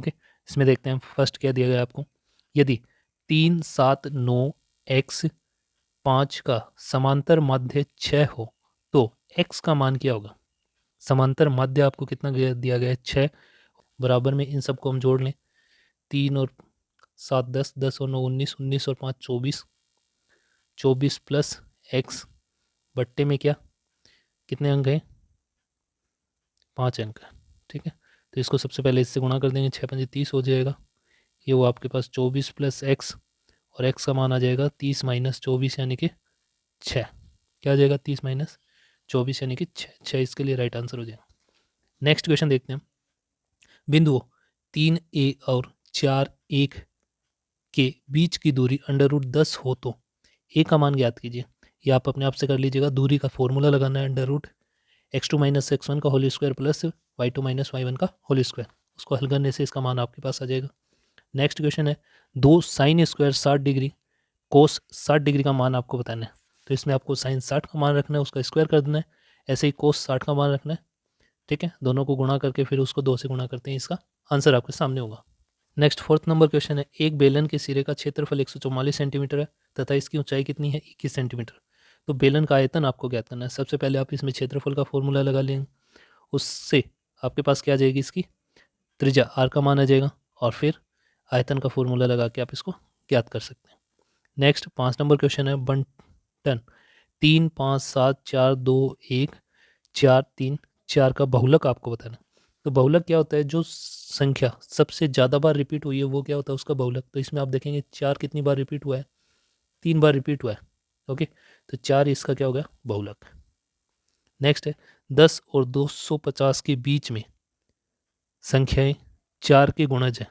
Okay, इसमें देखते हैं फर्स्ट क्या दिया गया आपको। यदि 3, 7, 9 x 5 का समांतर माध्य 6 हो तो x का मान क्या होगा। समांतर माध्य आपको कितना दिया गया है 6, बराबर में इन सबको हम जोड़ लें। 3 और 7 10, 10 और 9 19, 19 और 5 24, 24 प्लस x बट्टे में क्या कितने अंक हैं 5 अंक है। ठीक है, तो इसको सबसे पहले इससे गुणा कर देंगे, 6 5 30 हो जाएगा। ये वो आपके पास 24 प्लस x और x का मान आ जाएगा 30 माइनस 24 यानी कि 6। क्या आ जाएगा 30 माइनस 24 यानी कि 6 इसके लिए राइट आंसर हो जाएगा। नेक्स्ट क्वेश्चन देखते हैं। बिंदुओं 3a और 4 1 के बीच की दूरी √10 हो तो a का मान ज्ञात कीजिए। ये आप अपने आप से कर लीजिएगा। दूरी का फॉर्मूला लगाना है √x2 माइनस x1 का whole square plus y2 minus y1 का होल स्क्वायर। उसको हल करने से इसका मान आपके पास आ जाएगा। नेक्स्ट क्वेश्चन है 2 साइन स्क्वायर 60 डिग्री कोस 60 डिग्री का मान आपको बताना है। तो इसमें आपको साइन 60 का मान रखना है, उसका स्क्वायर कर देना है। ऐसे ही कोस 60 का मान रखना है। ठीक है, दोनों को गुणा करके फिर उसको 2 से गुणा करते हैं, इसका आंसर आपके सामने होगा। नेक्स्ट 4th नंबर क्वेश्चन है। एक बेलन के सिरे का क्षेत्रफल 144 सेंटीमीटर है तथा इसकी ऊंचाई कितनी है 21 सेंटीमीटर। तो बेलन का आयतन आपको ज्ञात करना है। सबसे पहले आप इसमें क्षेत्रफल का फॉर्मूला लगा लेंगे, उससे आपके पास क्या आ जाएगी इसकी त्रिज्या आर का मान आ जाएगा और फिर आयतन का फॉर्मूला लगा के आप इसको ज्ञात कर सकते हैं। नेक्स्ट 5 नंबर क्वेश्चन है। बंटन 3 5 7 4 2 1 4 3 4 का बहुलक आपको बताना है। तो बहुलक क्या होता है, जो संख्या सबसे ज़्यादा बार रिपीट हुई है वो क्या होता है उसका बहुलक। तो इसमें आप देखेंगे 4 कितनी बार रिपीट हुआ है, 3 बार रिपीट हुआ है। ओके, तो 4 इसका क्या होगा बहुलक। नेक्स्ट है 10 और 250 के बीच में संख्याएं 4 के गुणज हैं।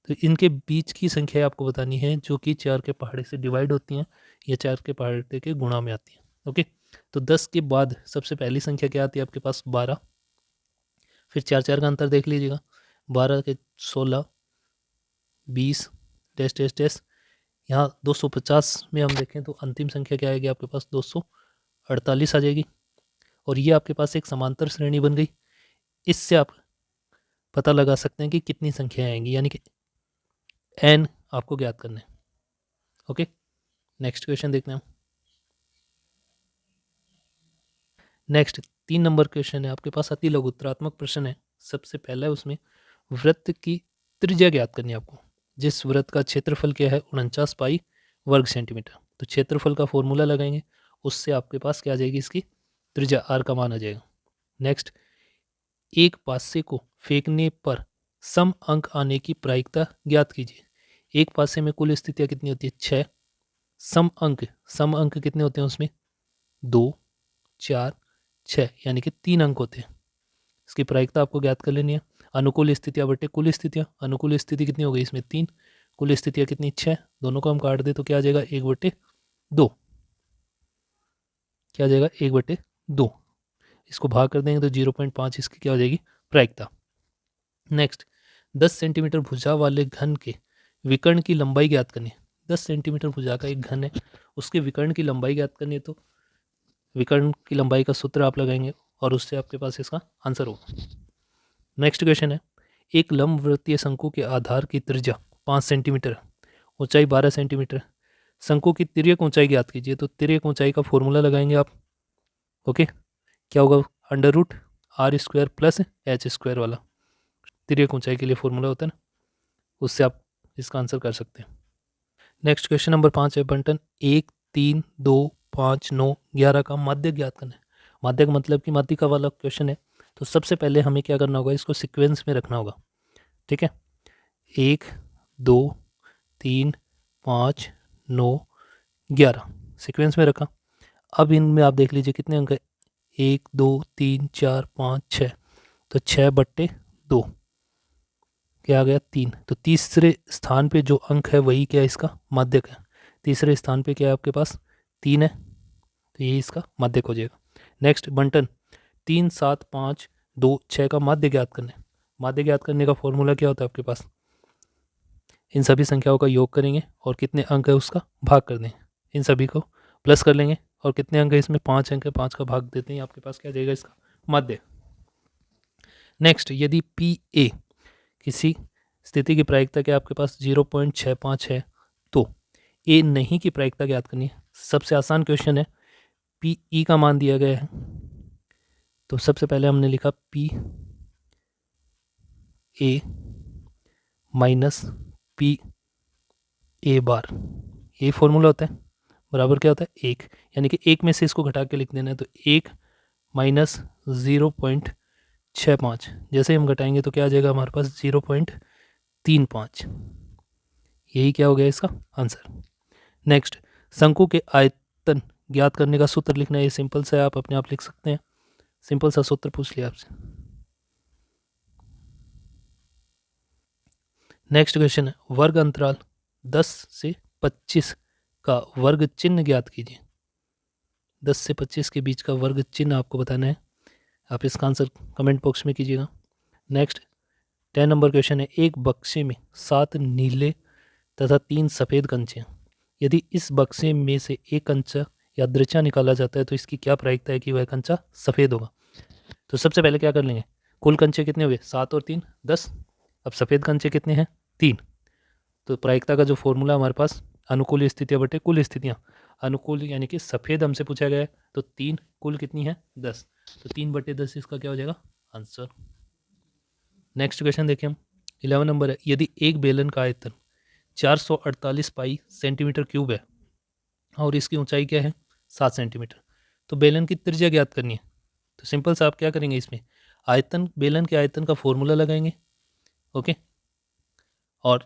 तो इनके बीच की संख्याएं आपको बतानी है जो कि 4 के पहाड़े से डिवाइड होती हैं या 4 के पहाड़े के गुणा में आती हैं। ओके, तो 10 के बाद सबसे पहली संख्या क्या आती है आपके पास 12, फिर 4 4 का अंतर देख लीजिएगा, 12 के 16 20 डैश डैश डैश। यहाँ 250 में हम देखें तो अंतिम संख्या क्या आएगी आपके पास 248 आ जाएगी। और ये आपके पास एक समांतर श्रेणी बन गई। इससे आप पता लगा सकते हैं कि कितनी संख्याएं आएंगी, यानी कि n आपको ज्ञात करना है। ओके, नेक्स्ट क्वेश्चन देखते हैं हम। नेक्स्ट 3 नंबर क्वेश्चन है आपके पास, अति लघुत्तरात्मक प्रश्न है। सबसे पहला है उसमें वृत्त की त्रिज्या ज्ञात करनी है आपको। जिस वृत्त का क्षेत्रफल क्या है 49 पाई वर्ग सेंटीमीटर। तो क्षेत्रफल का फॉर्मूला लगाएंगे, उससे आपके पास क्या आ जाएगी इसकी त्रिज्या आर का मान आ जाएगा। नेक्स्ट, एक पासे को फेंकने पर सम अंक आने की प्रायिकता ज्ञात कीजिए। एक पासे में कुल स्थितियाँ कितनी होती है 6, सम अंक कितने होते हैं उसमें 2 4 6, यानी कि 3 अंक होते हैं। इसकी प्रायिकता आपको ज्ञात कर लेनी है। अनुकूल स्थितियाँ बटे कुल स्थितियाँ, अनुकूल स्थिति कितनी हो गई इसमें 3, कुल स्थितियाँ कितनी 6, दोनों को हम काट दे तो क्या आ जाएगा 1/2। क्या आ जाएगा 1/2। इसको भाग कर देंगे तो 0.5 इसकी क्या हो जाएगी प्रायिकता। नेक्स्ट 10 सेंटीमीटर भुजा वाले घन के विकर्ण की लंबाई ज्ञात करनी है। 10 सेंटीमीटर भुजा का एक घन है, उसके विकर्ण की लंबाई ज्ञात करनी है। तो विकर्ण की लंबाई का सूत्र आप लगाएंगे और उससे आपके पास इसका आंसर होगा। नेक्स्ट क्वेश्चन है। एक लंबवृत्तीय शंकु के आधार की त्रिज्या 5 सेंटीमीटर है, ऊंचाई 12 सेंटीमीटर है। शंकु की तिर्यक ऊंचाई ज्ञात कीजिए। तो तिर्यक ऊंचाई का फॉर्मूला लगाएंगे आप। ओके, क्या होगा √r² प्लस h² वाला तिर्यक ऊंचाई के लिए फॉर्मूला होता है ना, उससे आप इसका आंसर कर सकते हैं। नेक्स्ट क्वेश्चन नंबर 5 है। बंटन 1 3 2 5 9 11 का माध्य ज्ञात करना है। माध्य का मतलब कि माध्यिका वाला क्वेश्चन है। तो सबसे पहले हमें क्या करना होगा, इसको सीक्वेंस में रखना होगा। ठीक है, 1 2 3 5 9 11 सीक्वेंस में रखा। अब इनमें आप देख लीजिए कितने अंक है 1 2 3 4 5 6, तो 6/2 क्या आ गया 3। तो तीसरे स्थान पे जो अंक है वही क्या है इसका माध्यक है। तीसरे स्थान पे क्या है आपके पास 3 है, तो यही इसका माध्यक हो जाएगा। नेक्स्ट बंटन 3 7 5 2 6 का माध्य ज्ञात करना है। माध्य ज्ञात करने का फॉर्मूला क्या होता है आपके पास, इन सभी संख्याओं का योग करेंगे और कितने अंक है उसका भाग कर देंगे, इन सभी को प्लस कर लेंगे और कितने अंक है इसमें 5 अंक है, 5 का भाग देते हैं, आपके पास क्या जाएगा इसका माध्य। नेक्स्ट, यदि पी ए किसी स्थिति की प्रायिकता क्या आपके पास 0.65 है, तो ए नहीं की प्रायिकता ज्ञात करनी है। सबसे आसान क्वेश्चन है, पी ई का मान दिया गया है, तो सबसे पहले हमने लिखा P A minus P A bar, ये फॉर्मूला होता है, बराबर क्या होता है 1, यानी कि 1 में से इसको घटा के लिख देना है, तो 1 माइनस 0.65, जैसे ही हम घटाएंगे तो क्या आ जाएगा हमारे पास 0.35, यही क्या हो गया इसका आंसर। नेक्स्ट, शंकु के आयतन ज्ञात करने का सूत्र लिखना है, ये सिंपल सा है, आप अपने आप लिख सकते हैं, सिंपल सा सूत्र पूछ लिया आपसे। नेक्स्ट क्वेश्चन है, वर्ग अंतराल 10 से 25 का वर्ग चिन्ह ज्ञात कीजिए। 10 से 25 के बीच का वर्ग चिन्ह आपको बताना है, आप इसका आंसर कमेंट बॉक्स में कीजिएगा। नेक्स्ट 10 नंबर क्वेश्चन है, एक बक्से में 7 नीले तथा 3 सफ़ेद कंचे हैं, यदि इस बक्से में से एक कंचा या दृचा निकाला जाता है तो इसकी क्या प्रायिकता है कि वह कंचा सफ़ेद होगा। तो सबसे पहले क्या कर लेंगे, कुल कंचे कितने हुए 7 और 3 10, अब सफ़ेद कंचे कितने हैं 3, तो प्रायिकता का जो फॉर्मूला हमारे पास अनुकूल स्थितियाँ बटे कुल स्थितियाँ, अनुकूल यानी कि सफ़ेद हमसे पूछा गया है, तो 3 कुल कितनी है 10, तो 3/10 इसका क्या हो जाएगा आंसर। नेक्स्ट क्वेश्चन देखिए हम, 11 नंबर है, यदि एक बेलन का आयतन 448 पाई सेंटीमीटर क्यूब है और इसकी ऊंचाई क्या है 7 सेंटीमीटर, तो बेलन की त्रिज्या ज्ञात करनी है। तो सिंपल सा आप क्या करेंगे, इसमें आयतन, बेलन के आयतन का फॉर्मूला लगाएंगे, ओके, और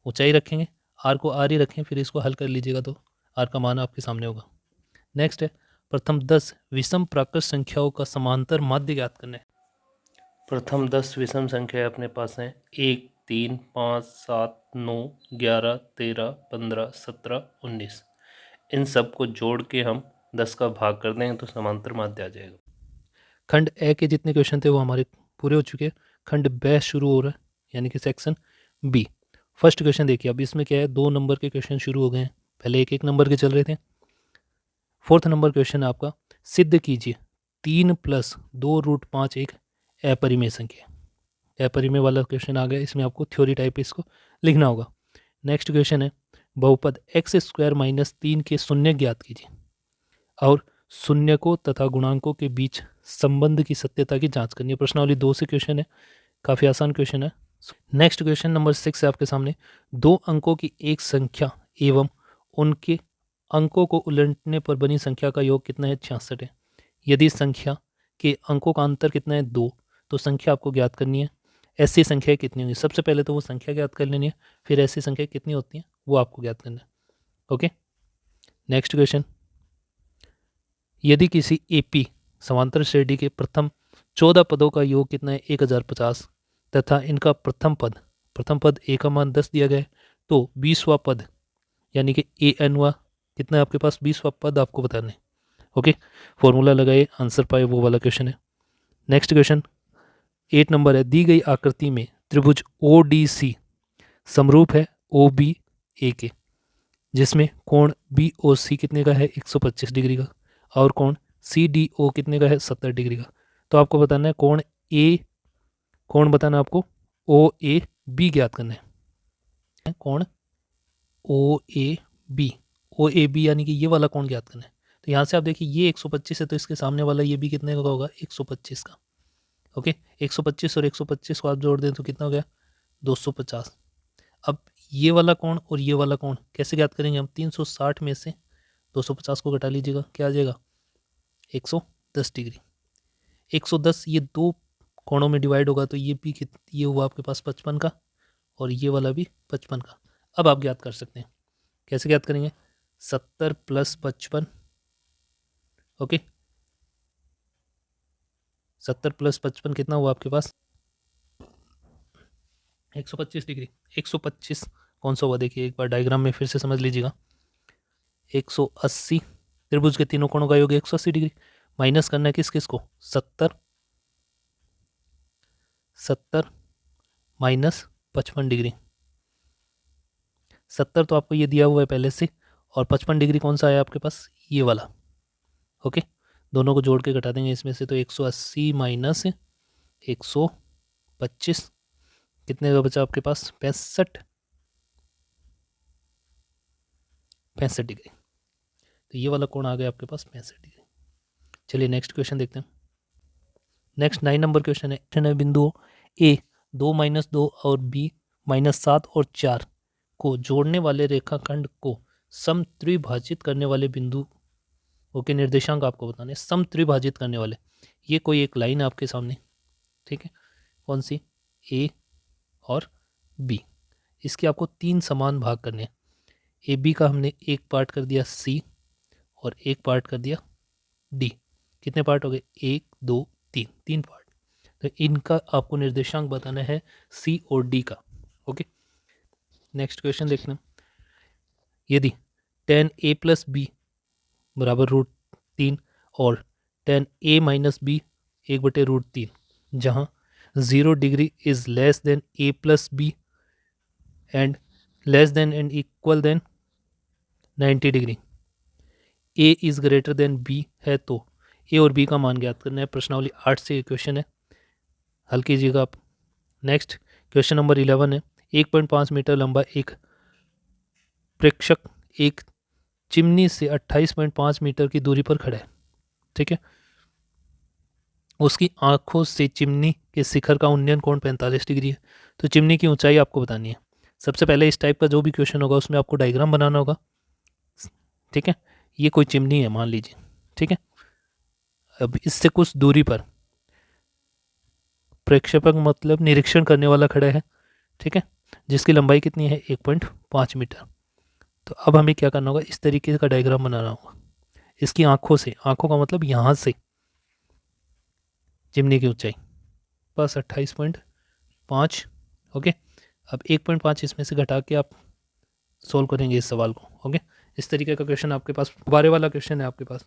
ऊंचाई रखेंगे, आर को आर ही रखें, फिर इसको हल कर लीजिएगा तो आर का मान आपके सामने होगा। नेक्स्ट है, प्रथम 10 विषम प्राकृत संख्याओं का समांतर माध्य ज्ञात करना है। प्रथम 10 विषम संख्या अपने पास हैं 1 3 5 7 9 11 13 15 17 19, इन सब को जोड़ के हम 10 का भाग कर देंगे तो समांतर माध्य आ जाएगा। खंड ए के जितने क्वेश्चन थे वो हमारे पूरे हो चुके हैं, खंड ब शुरू हो रहा है, यानी कि सेक्शन बी। फर्स्ट क्वेश्चन देखिए, अब इसमें क्या है 2 नंबर के क्वेश्चन शुरू हो गए हैं, पहले 1-1 नंबर के चल रहे थे। फोर्थ नंबर क्वेश्चन आपका, सिद्ध कीजिए 3 + 2√5 एक अपरिमेय संख्या। अपरिमेय वाला क्वेश्चन आ गया, इसमें आपको थ्योरी टाइप इसको लिखना होगा। नेक्स्ट क्वेश्चन है, बहुपद x² - 3 के शून्य ज्ञात कीजिए और शून्यकों तथा गुणांकों के बीच संबंध की सत्यता की जांच करनी है। प्रश्नावली 2 से क्वेश्चन है, काफ़ी आसान क्वेश्चन है। नेक्स्ट क्वेश्चन नंबर 6 है आपके सामने, 2 अंकों की एक संख्या एवं उनके अंकों को उलटने पर बनी संख्या का योग कितना है 66 है। यदि संख्या के अंकों का अंतर कितना है 2, तो संख्या आपको ज्ञात करनी है। ऐसी संख्या कितनी होंगी, सबसे पहले तो वो संख्या ज्ञात कर लेनी है, फिर ऐसी संख्या कितनी होती हैं वो आपको ज्ञात करना है, ओके। नेक्स्ट क्वेश्चन, यदि किसी एपी समांतर श्रेणी के प्रथम 14 पदों का योग कितना है 1050 तथा इनका प्रथम पद ए का मान 10 दिया गया है, तो 20वां पद यानी कि ए एन वा कितना है आपके पास 20वां पद आपको बताना है, ओके। फॉर्मूला लगाइए, आंसर पाए, वो वाला क्वेश्चन है। नेक्स्ट क्वेश्चन 8 नंबर है, दी गई आकृति में त्रिभुज ओ डी सी समरूप है ओ बी ए के, जिसमें कोण बी ओ सी कितने का है 125 डिग्री का और कोण सी डी ओ कितने का है 70 डिग्री का। तो आपको बताना है कोण बताना है आपको ओ ए बी ज्ञात करना है, कोण ओ ए बी यानी कि ये वाला कोण ज्ञात करना है। तो यहाँ से आप देखिए ये 125 है, तो इसके सामने वाला ये भी कितने का होगा 125 का, ओके। 125 और 125 को आप जोड़ दें तो कितना हो गया 250। अब ये वाला कोण और ये वाला कोण कैसे ज्ञात करेंगे हम, 360 में से 250 को घटा लीजिएगा, क्या आ जाएगा 110 डिग्री। 110 ये 2 कोणों में डिवाइड होगा, तो ये भी ये हुआ आपके पास 55 का और ये वाला भी 55 का। अब आप ज्ञात कर सकते हैं, कैसे ज्ञात करेंगे, 70 + 55, ओके। 70 + 55 कितना हुआ आपके पास 125 डिग्री। 125 कौन सा हुआ देखिए, एक बार डायग्राम में फिर से समझ लीजिएगा। 180 त्रिभुज के तीनों कोणों का योग 180 डिग्री, माइनस करना है किस किस को 70 माइनस 55 डिग्री। 70 तो आपको ये दिया हुआ है पहले से, और 55 डिग्री कौन सा है आपके पास ये वाला, ओके। दोनों को जोड़ के घटा देंगे इसमें से, तो 180 - 125 कितने का बचा आपके पास? 65 डिग्री। तो ये वाला कोण आ गया आपके पास 65 डिग्री। चलिए नेक्स्ट क्वेश्चन देखते हैं। नेक्स्ट 9 नंबर क्वेश्चन है बिंदुओं ए 2-2 और बी -7 और 4 को जोड़ने वाले रेखाखंड को समत्रिभाजित करने वाले बिंदु ओके निर्देशांक आपको बताने। समत्रिभाजित करने वाले, ये कोई एक लाइन है आपके सामने, ठीक है, कौन सी? ए और बी। इसके आपको 3 समान भाग करने हैं। ए बी का हमने एक पार्ट कर दिया सी और एक पार्ट कर दिया डी। कितने पार्ट हो गए? 1 2 3, 3 पार्ट। तो इनका आपको निर्देशांक बताना है सी और डी का। ओके, नेक्स्ट क्वेश्चन देखना। यदि tan a प्लस बी बराबर √3 और tan a माइनस बी 1/√3, जहाँ 0 degree is less than a plus B and less than and equal than 90 degree, a is greater than b है, तो a और b का मान ज्ञात करना है। प्रश्नावली 8 से ये क्वेश्चन है, हल कीजिएगा आप। नेक्स्ट क्वेश्चन नंबर 11 है। 1.5 मीटर लंबा एक प्रेक्षक एक चिमनी से 28.5 मीटर की दूरी पर खड़ा है, ठीक है। उसकी आंखों से चिमनी के शिखर का उन्नयन कोण 45 डिग्री है। तो चिमनी की ऊंचाई आपको बतानी है। सबसे पहले इस टाइप का जो भी क्वेश्चन होगा उसमें आपको डायग्राम बनाना होगा, ठीक है। ये कोई चिमनी है मान लीजिए, ठीक है। अब इससे कुछ दूरी पर प्रेक्षक मतलब निरीक्षण करने वाला खड़ा है, ठीक है, जिसकी लंबाई कितनी है? 1.5 मीटर। तो अब हमें क्या करना होगा? इस तरीके का डायग्राम बनाना होगा। इसकी आंखों से, आंखों का मतलब यहाँ से चिमनी की ऊंचाई बस 28.5। ओके, अब 1.5 इसमें से घटा के आप सोल्व करेंगे इस सवाल को। ओके, इस तरीके का क्वेश्चन आपके पास, दोबारे वाला क्वेश्चन है आपके पास।